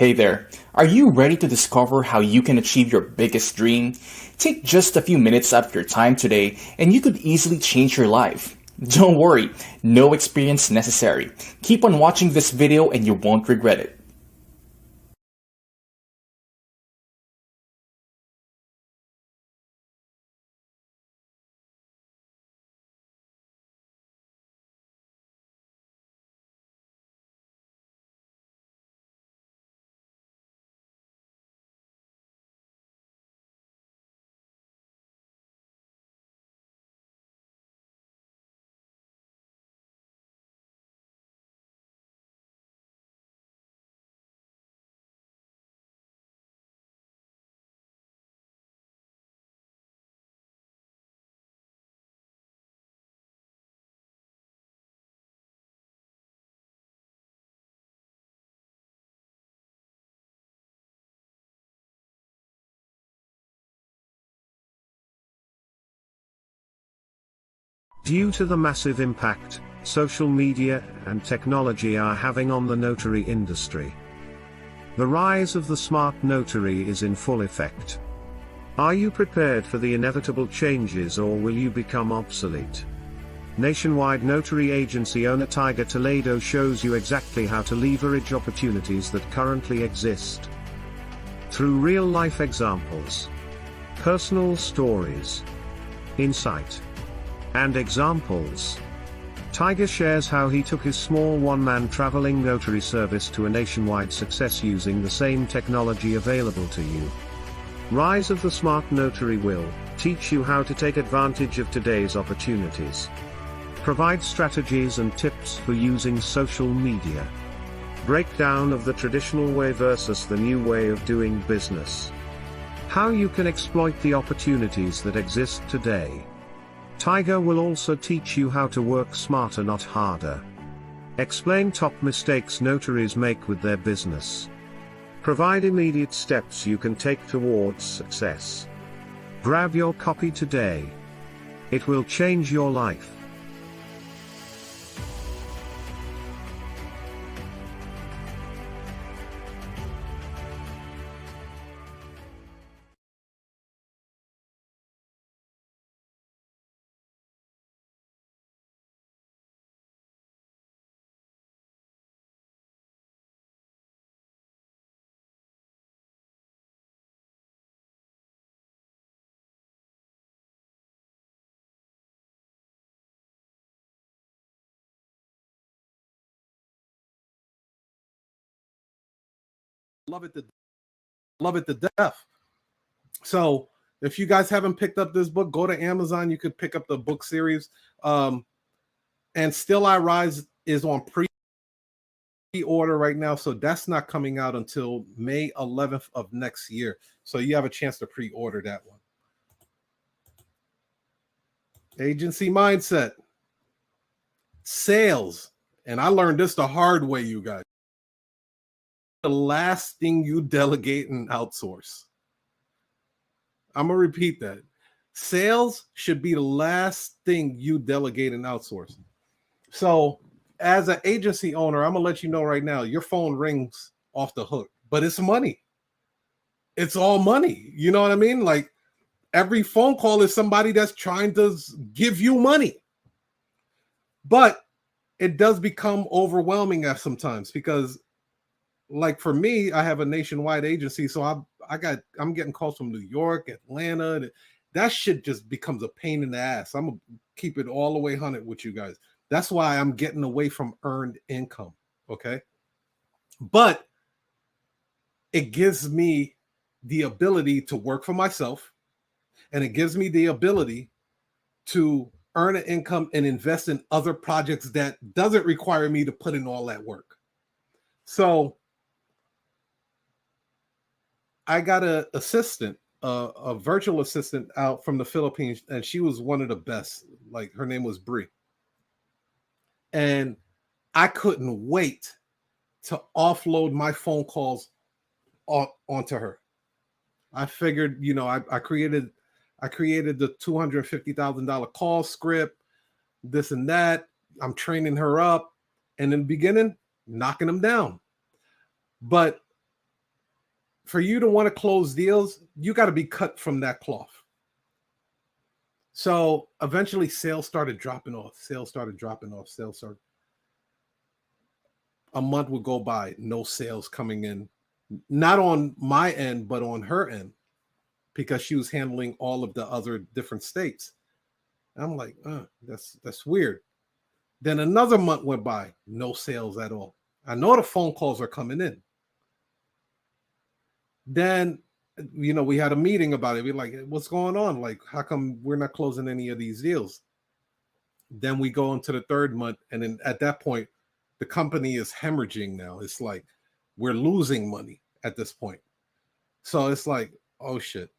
Hey there, are you ready to discover how you can achieve your biggest dream? Take just a few minutes out of your time today and you could easily change your life. Don't worry, no experience necessary. Keep on watching this video and you won't regret it. Due to the massive impact social media and technology are having on the notary industry, the rise of the smart notary is in full effect. Are you prepared for the inevitable changes, or will you become obsolete? Nationwide notary agency owner Tiger Toledo shows you exactly how to leverage opportunities that currently exist. Through real-life examples, personal stories, insight, and examples, Tiger shares how he took his small one-man traveling notary service to a nationwide success using the same technology available to you. Rise of the Smart Notary will teach you how to take advantage of today's opportunities. Provide strategies and tips for using social media. Breakdown of the traditional way versus the new way of doing business. How you can exploit the opportunities that exist today. Tiger will also teach you how to work smarter, not harder. Explain top mistakes notaries make with their business. Provide immediate steps you can take towards success. Grab your copy today. It will change your life. Love it to death. So if you guys haven't picked up this book, go to Amazon. You could pick up the book series. And Still I Rise is on pre-order right now. So that's not coming out until May 11th of next year. So you have a chance to pre-order that one. Agency mindset. Sales. And I learned this the hard way, you guys. The last thing you delegate and outsource. I'm going to repeat that. Sales should be the last thing you delegate and outsource. So as an agency owner, I'm going to let you know right now, your phone rings off the hook, but it's money. It's all money. You know what I mean? Like every phone call is somebody that's trying to give you money. But it does become overwhelming at sometimes because, like for me, I have a nationwide agency, so I'm getting calls from New York, Atlanta. That shit just becomes a pain in the ass. I'm gonna keep it all the way 100 with you guys. That's why I'm getting away from earned income. Okay, but it gives me the ability to work for myself, and it gives me the ability to earn an income and invest in other projects that doesn't require me to put in all that work. So I got a assistant, a virtual assistant out from the Philippines, and she was one of the best. Like her name was Bree, and I couldn't wait to offload my phone calls onto her. I figured, I created the $250,000 call script, this and that. I'm training her up, and in the beginning, knocking them down, but for you to want to close deals, you got to be cut from that cloth. So eventually sales started dropping off. A month would go by, no sales coming in, not on my end, but on her end, because she was handling all of the other different states. I'm like, that's weird. Then another month went by, no sales at all. I know the phone calls are coming in. Then, we had a meeting about it. We're like, what's going on? Like, how come we're not closing any of these deals? Then we go into the third month. And then at that point, the company is hemorrhaging now. It's like, we're losing money at this point. So it's like, oh shit,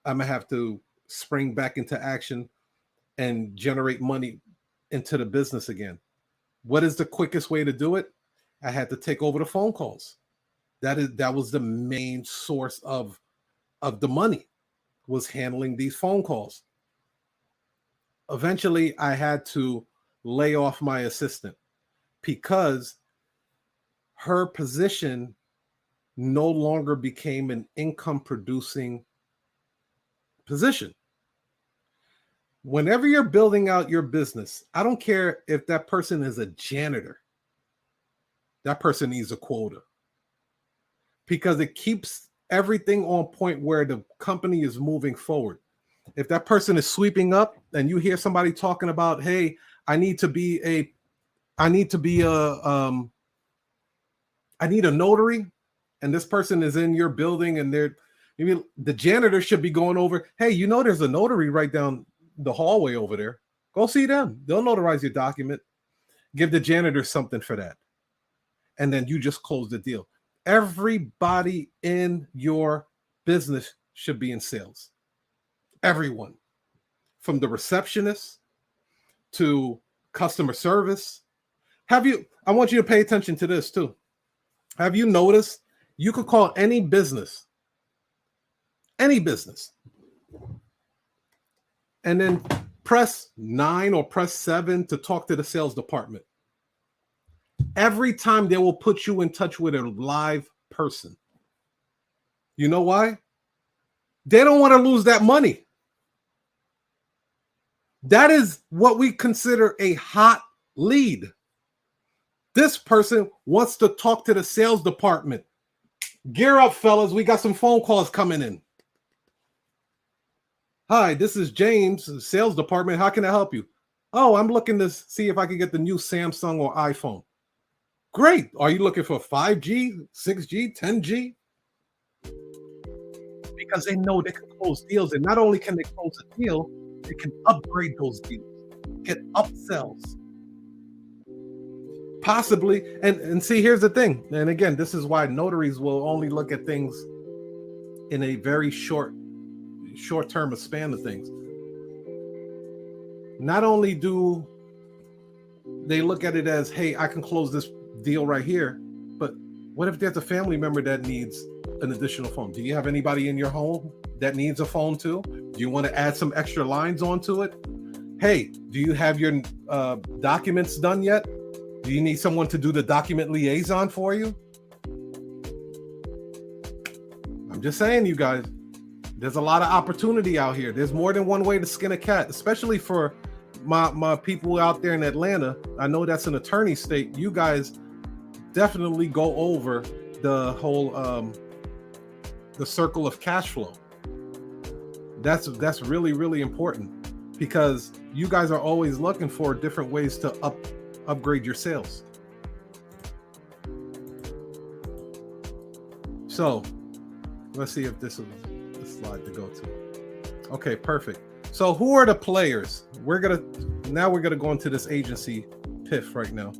I'm gonna have to spring back into action and generate money into the business again. What is the quickest way to do it? I had to take over the phone calls. That was the main source of the money, was handling these phone calls. Eventually, I had to lay off my assistant because her position no longer became an income producing position. Whenever you're building out your business, I don't care if that person is a janitor, that person needs a quota, because it keeps everything on point where the company is moving forward. If that person is sweeping up and you hear somebody talking about, hey, I need a notary, and this person is in your building and maybe the janitor should be going over, hey, there's a notary right down the hallway over there. Go see them. They'll notarize your document. Give the janitor something for that. And then you just close the deal. Everybody in your business should be in sales. Everyone. From the receptionist to customer service. I want you to pay attention to this too. Have you noticed you could call any business, and then press 9 or press 7 to talk to the sales department. Every time they will put you in touch with a live person. You know why? They don't want to lose that money. That is what we consider a hot lead. This person wants to talk to the sales department. Gear up, fellas. We got some phone calls coming in. Hi, this is James, sales department. How can I help you? Oh, I'm looking to see if I can get the new Samsung or iPhone. Great. Are you looking for 5G, 6G, 10G? Because they know they can close deals. And not only can they close a deal, they can upgrade those deals, get upsells. Possibly. And see, here's the thing. And again, this is why notaries will only look at things in a very short term of span of things. Not only do they look at it as, hey, I can close this deal right here, but what if there's a family member that needs an additional phone? Do you have anybody in your home that needs a phone too? Do you want to add some extra lines onto it? Hey, do you have your documents done yet? Do you need someone to do the document liaison for you? I'm just saying, you guys, there's a lot of opportunity out here. There's more than one way to skin a cat, especially for my people out there in Atlanta. I know that's an attorney state. You guys definitely go over the whole the circle of cash flow. That's really, really important, because you guys are always looking for different ways to upgrade your sales. So let's see if this is the slide to go to. Okay, perfect. So who are the players? We're gonna go into this agency piff right now.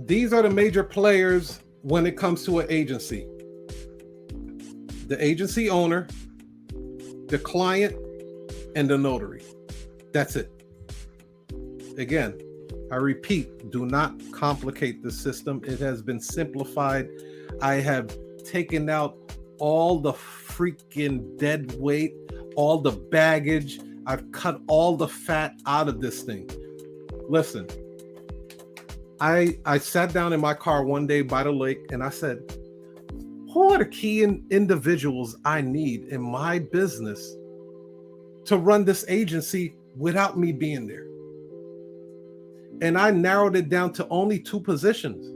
These are the major players when it comes to an agency. The agency owner, the client, and the notary. That's it. Again, I repeat, do not complicate the system. It has been simplified. I have taken out all the freaking dead weight, all the baggage. I've cut all the fat out of this thing. Listen, I sat down in my car one day by the lake and I said, who are the key individuals I need in my business to run this agency without me being there? And I narrowed it down to only 2 positions.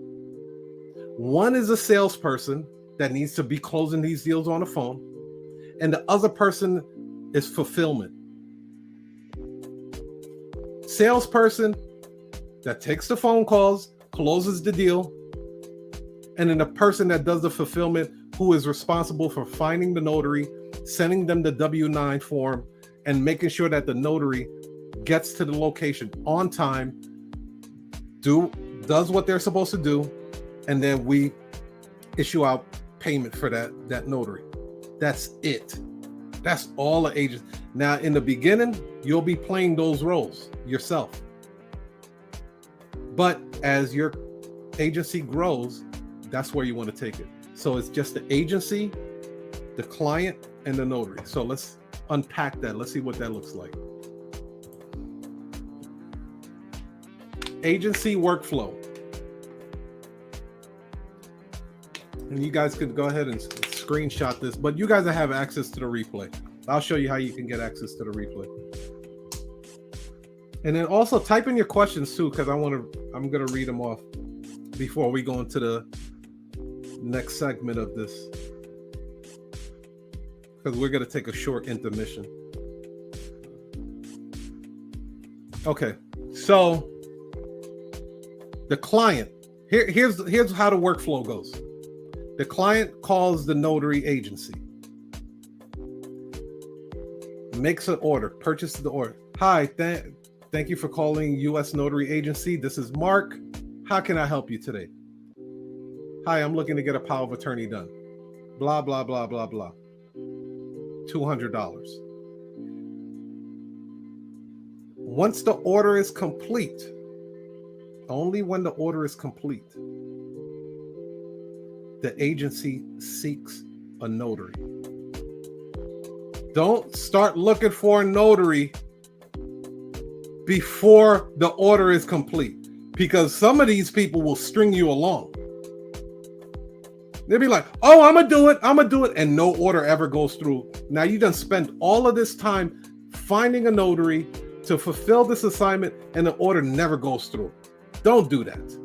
One is a salesperson that needs to be closing these deals on the phone, and the other person is fulfillment. Salesperson that takes the phone calls, closes the deal, and then the person that does the fulfillment, who is responsible for finding the notary, sending them the W-9 form, and making sure that the notary gets to the location on time, does what they're supposed to do, and then we issue out payment for that notary. That's it. That's all the agents. Now, in the beginning, you'll be playing those roles yourself. But as your agency grows, that's where you want to take it. So it's just the agency, the client, and the notary. So let's unpack that. Let's see what that looks like. Agency workflow. And you guys could go ahead and screenshot this, but you guys have access to the replay. I'll show you how you can get access to the replay. And then also type in your questions too, because I'm gonna read them off before we go into the next segment of this, because we're gonna take a short intermission. Okay, so the client, here's how the workflow goes. The client calls the notary agency, makes an order, purchases the order. Hi, thank you for calling U.S. Notary Agency. This is Mark. How can I help you today? Hi, I'm looking to get a power of attorney done. Blah, blah, blah, blah, blah. $200. Once the order is complete, only when the order is complete, the agency seeks a notary. Don't start looking for a notary before the order is complete, because some of these people will string you along. They'll be like, oh, I'm gonna do it, and no order ever goes through. Now you done spent all of this time finding a notary to fulfill this assignment, and the order never goes through. Don't do that.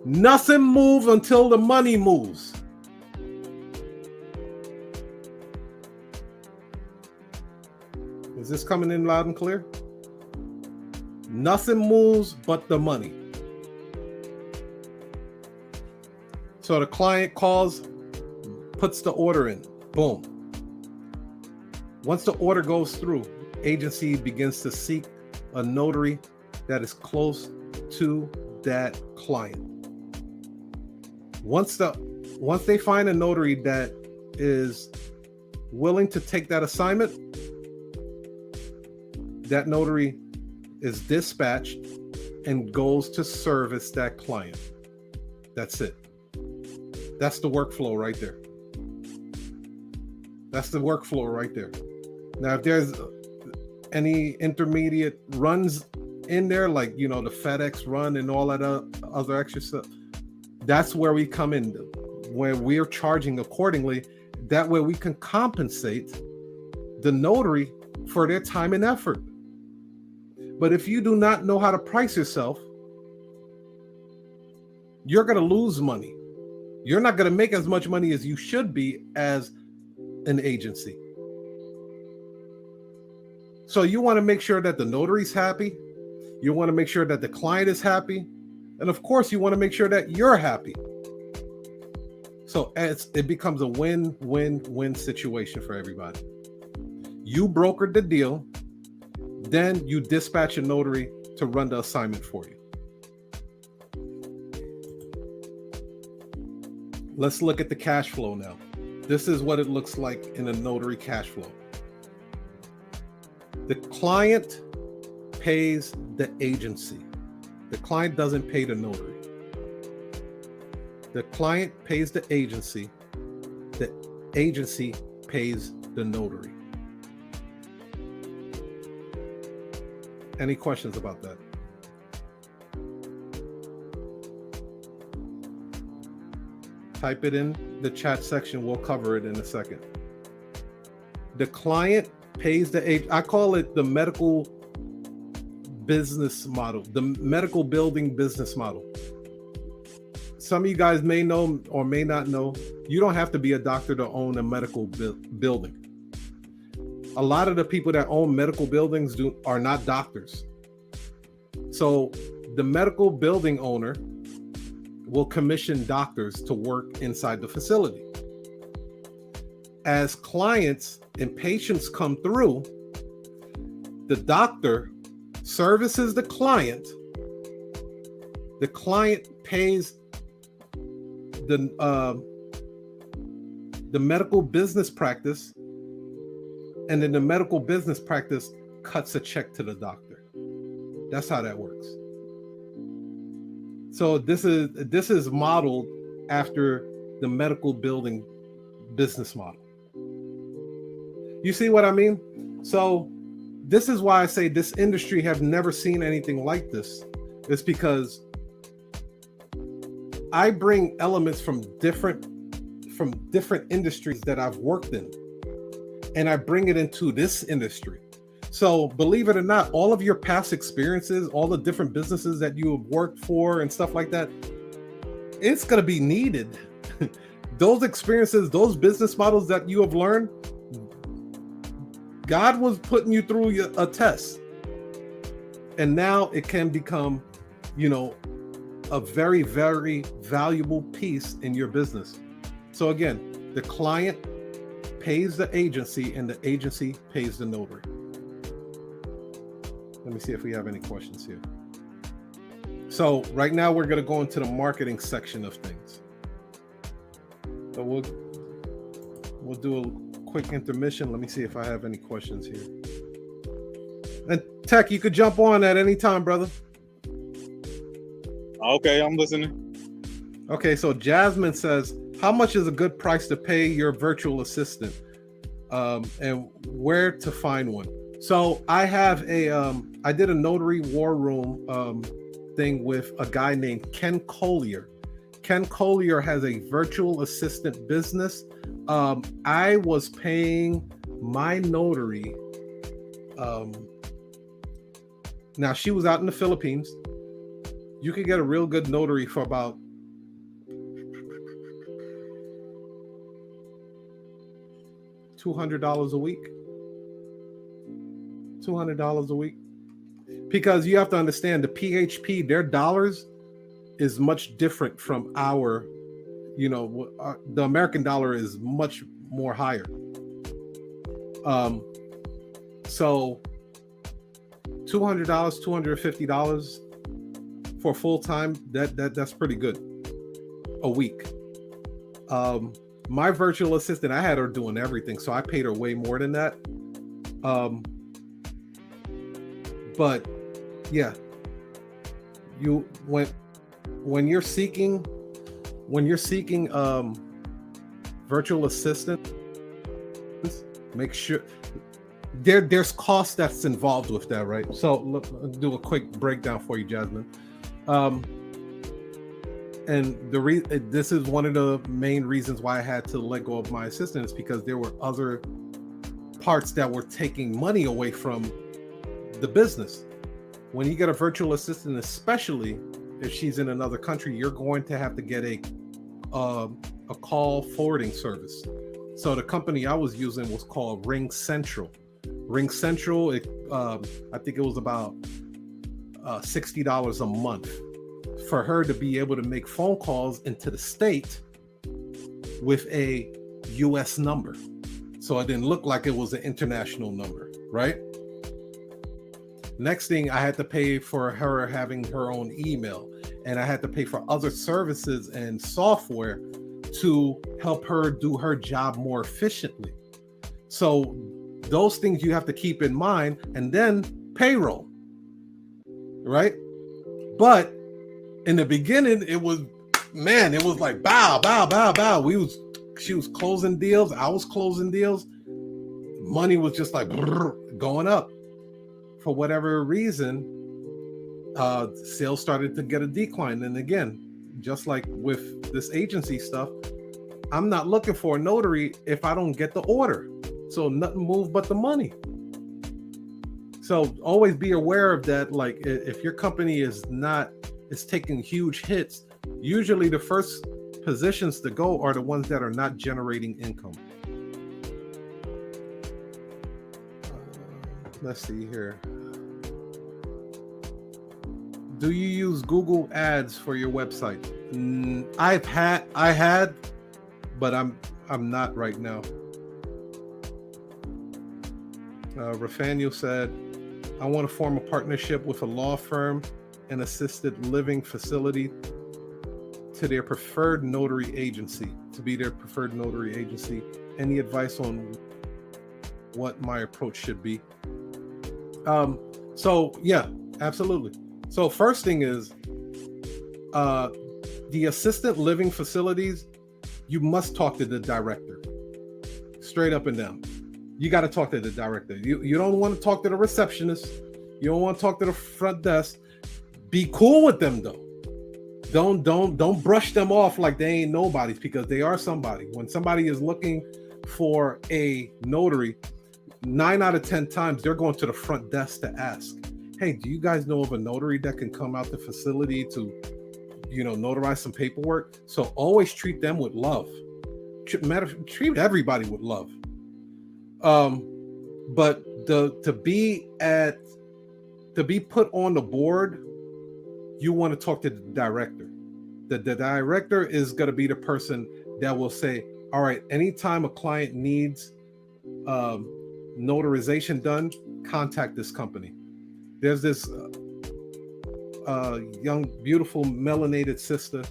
Nothing moves until the money moves. Is this coming in loud and clear? Nothing moves but the money. So the client calls, puts the order in, boom. Once the order goes through, agency begins to seek a notary that is close to that client. Once they find a notary that is willing to take that assignment, that notary is dispatched and goes to service that client. That's it. That's the workflow right there. That's the workflow right there. Now, if there's any intermediate runs in there, like, the FedEx run and all that other extra stuff, that's where we come in, where we're charging accordingly. That way we can compensate the notary for their time and effort. But if you do not know how to price yourself, you're going to lose money. You're not going to make as much money as you should be as an agency. So you want to make sure that the notary's happy. You want to make sure that the client is happy. And of course, you want to make sure that you're happy. So it becomes a win-win-win situation for everybody. You brokered the deal, then you dispatch a notary to run the assignment for you. Let's look at the cash flow now. This is what it looks like in a notary cash flow. The client pays the agency. The client doesn't pay the notary. The client pays the agency. The agency pays the notary. Any questions about that? Type it in the chat section. We'll cover it in a second. The client pays the agent. I call it the medical business model, the medical building business model. Some of you guys may know or may not know, you don't have to be a doctor to own a medical building. A lot of the people that own medical buildings are not doctors. So the medical building owner will commission doctors to work inside the facility. As clients and patients come through, the doctor services the client pays the medical business practice, and then the medical business practice cuts a check to the doctor. That's how that works. So this is modeled after the medical building business model. You see what I mean? So this is why I say this industry have never seen anything like this. It's because I bring elements from different industries that I've worked in, and I bring it into this industry. So believe it or not, all of your past experiences, all the different businesses that you have worked for and stuff like that, it's going to be needed. Those experiences, those business models that you have learned, God was putting you through a test. And now it can become, a very, very valuable piece in your business. So again, the client pays the agency and the agency pays the notary. Let me see if we have any questions here. So right now we're going to go into the marketing section of things. So we'll do a quick intermission. Let me see if I have any questions here. And Tech, you could jump on at any time, brother. Okay, I'm listening. Okay, so Jasmine says, how much is a good price to pay your virtual assistant, and where to find one? So I have I did a notary war room thing with a guy named Ken Collier. Ken Collier has a virtual assistant business. I was paying my notary. Now she was out in the Philippines. You could get a real good notary for about $200 a week. $200 a week. Because you have to understand the PHP, their dollars is much different from our, the American dollar is much more higher. So $200, $250 for full time, that's pretty good a week. My virtual assistant, I had her doing everything, so I paid her way more than that. But yeah, when you're seeking virtual assistants, make sure there's cost that's involved with that, right? So let's do a quick breakdown for you, Jasmine. And this is one of the main reasons why I had to let go of my assistant, is because there were other parts that were taking money away from the business. When you get a virtual assistant, especially if she's in another country, you're going to have to get a call forwarding service. So the company I was using was called Ring Central. Ring Central, I think it was about $60 a month for her to be able to make phone calls into the state with a US number. So it didn't look like it was an international number, right? Next thing, I had to pay for her having her own email, and I had to pay for other services and software to help her do her job more efficiently. So those things you have to keep in mind, and then payroll, right? But in the beginning, it was like bow, bow, bow, bow. She was closing deals. I was closing deals. Money was just like going up. For whatever reason, sales started to get a decline. And again, just like with this agency stuff, I'm not looking for a notary if I don't get the order. So nothing move but the money. So always be aware of that. Like if your company is taking huge hits, usually the first positions to go are the ones that are not generating income. Let's see here. Do you use Google Ads for your website? I had, but I'm not right now. Rafael said, I want to form a partnership with a law firm and assisted living facility to their preferred notary agency, to be their preferred notary agency. Any advice on what my approach should be? So yeah, absolutely. So first thing is, the assisted living facilities, you must talk to the director, straight up and down. You got to talk to the director. You don't want to talk to the receptionist. You don't want to talk to the front desk. Be cool with them though. Don't brush them off like they ain't nobodies, because they are somebody. When somebody is looking for a notary, 9 out of 10 times they're going to the front desk to ask, hey, do you guys know of a notary that can come out the facility to, notarize some paperwork? So always treat them with love. Treat everybody with love. But to be put on the board, you want to talk to the director. The director is going to be the person that will say, all right, anytime a client needs notarization done, contact this company. There's this young, beautiful, melanated sister.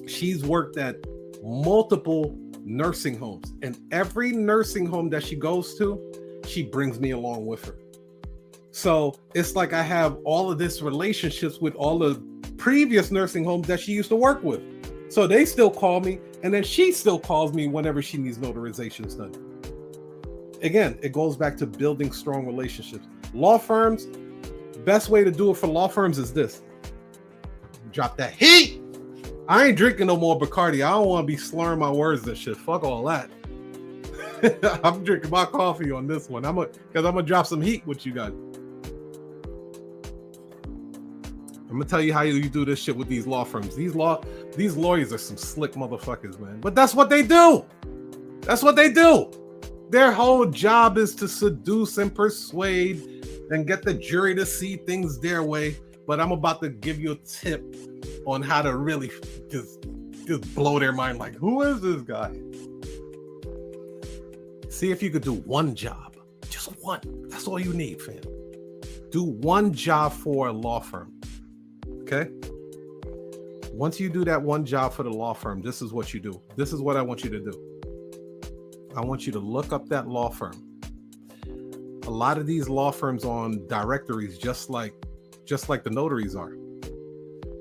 She's worked at multiple nursing homes, and every nursing home that she goes to, she brings me along with her. So it's like I have all of this relationships with all the previous nursing homes that she used to work with. So they still call me, and then she still calls me whenever she needs notarizations done. Again, it goes back to building strong relationships. Law firms, best way to do it for law firms is this. Drop that heat. I ain't drinking no more Bacardi. I don't want to be slurring my words and shit. Fuck all that. I'm drinking my coffee on this one. Because I'm gonna drop some heat with you guys. I'm gonna tell you how you do this shit with these law firms. These lawyers are some slick motherfuckers, man. But that's what they do. That's what they do. Their whole job is to seduce and persuade and get the jury to see things their way. But I'm about to give you a tip on how to really just blow their mind. Like, who is this guy? See if you could do one job. Just one. That's all you need, fam. Do one job for a law firm. Okay? Once you do that one job for the law firm, this is what you do. This is what I want you to do. I want you to look up that law firm. A lot of these law firms on directories, just like the notaries are.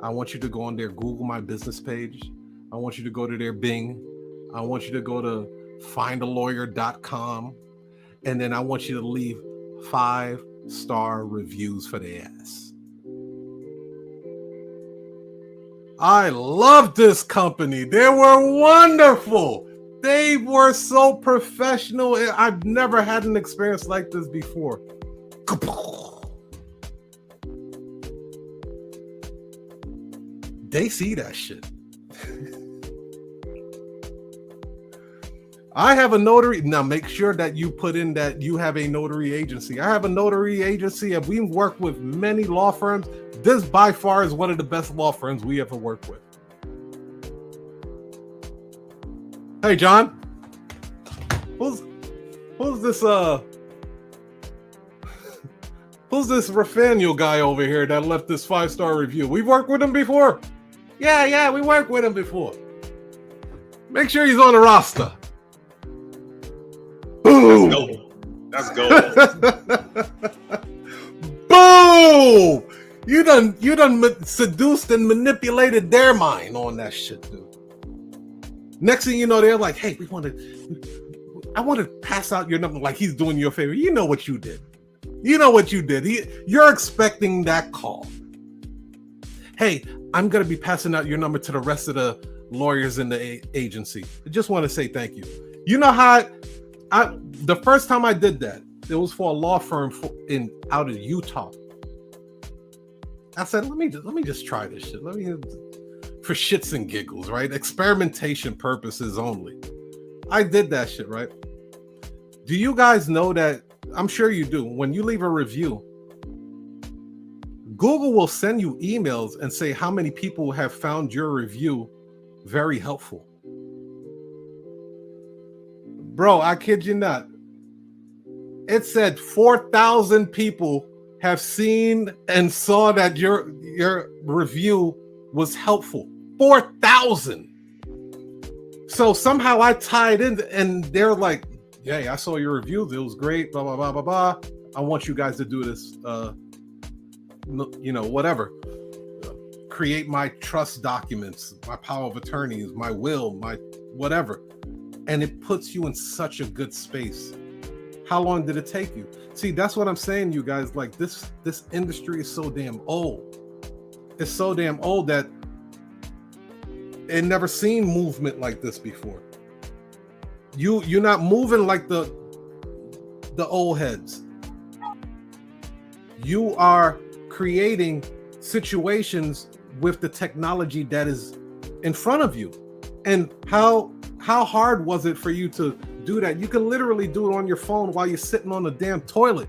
I want you to go on their Google My Business page. I want you to go to their Bing. I want you to go to findalawyer.com. And then I want you to leave 5-star reviews for their ass. I love this company. They were wonderful. They were so professional. I've never had an experience like this before. They see that shit. I have a notary. Now make sure that you put in that you have a notary agency. I have a notary agency, and we've worked with many law firms. This by far is one of the best law firms we ever worked with. Hey, John. Who's this who's this Rafael guy over here that left this 5-star review? We've worked with him before. Yeah, we worked with him before. Make sure he's on the roster. Boom. That's gold. Boom. You done seduced and manipulated their mind on that shit, dude. Next thing you know, they're like, hey, I want to pass out your number, like he's doing you a favor. You know what you did. You're expecting that call. hey, I'm going to be passing out your number to the rest of the lawyers in the agency. I just want to say thank you. You know how the first time I did that, it was for a law firm out of Utah. I said, let me just try this shit. For shits and giggles, right? Experimentation purposes only. I did that shit, right? Do you guys know that? I'm sure you do. When you leave a review, Google will send you emails and say how many people have found your review very helpful. Bro, I kid you not. It said 4,000 people have seen and saw that your review was helpful. 4,000. So somehow I tied in, and they're like, "Hey, I saw your reviews. It was great. Blah blah blah blah blah. I want you guys to do this. Whatever. Create my trust documents, my power of attorneys, my will, my whatever." And it puts you in such a good space. How long did it take you? See, that's what I'm saying, you guys. Like this industry is so damn old. It's so damn old that it never seen movement like this before. You're not moving like the old heads. You are creating situations with the technology that is in front of you. And how hard was it for you to do that? You can literally do it on your phone while you're sitting on the damn toilet.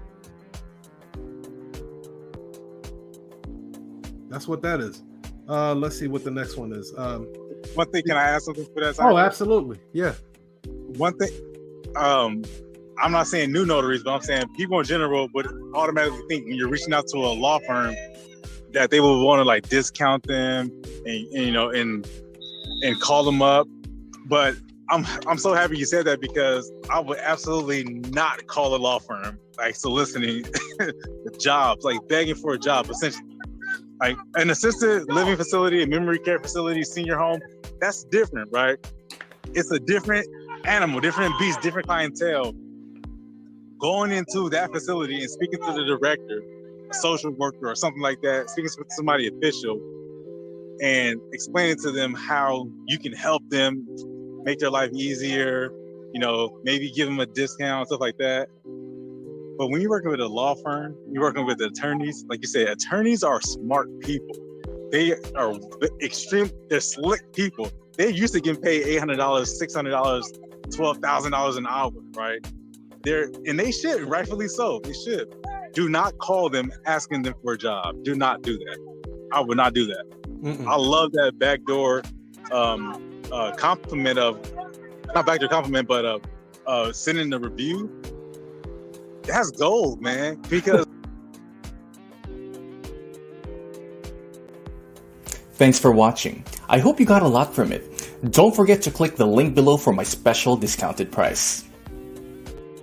That's what that is. Let's see what the next one is. One thing, can I ask something for that? Oh, absolutely. Yeah. One thing, I'm not saying new notaries, but I'm saying people in general would automatically think when you're reaching out to a law firm that they will want to like discount them and call them up. But I'm so happy you said that, because I would absolutely not call a law firm like soliciting jobs, like begging for a job, essentially. Like an assisted living facility, a memory care facility, senior home, that's different, right? It's a different animal, different beast, different clientele. Going into that facility and speaking to the director, a social worker or something like that, speaking to somebody official and explaining to them how you can help them make their life easier, maybe give them a discount, stuff like that. But when you're working with a law firm, you're working with attorneys, like you said, attorneys are smart people. They are they're slick people. They're used to getting paid $800, $600, $12,000 an hour, right? And they should, rightfully so, they should. Do not call them asking them for a job. Do not do that. I would not do that. I love that backdoor compliment not backdoor compliment, but sending the review. That's gold, man, because Thanks for watching. I hope you got a lot from it. Don't forget to click the link below for my special discounted price.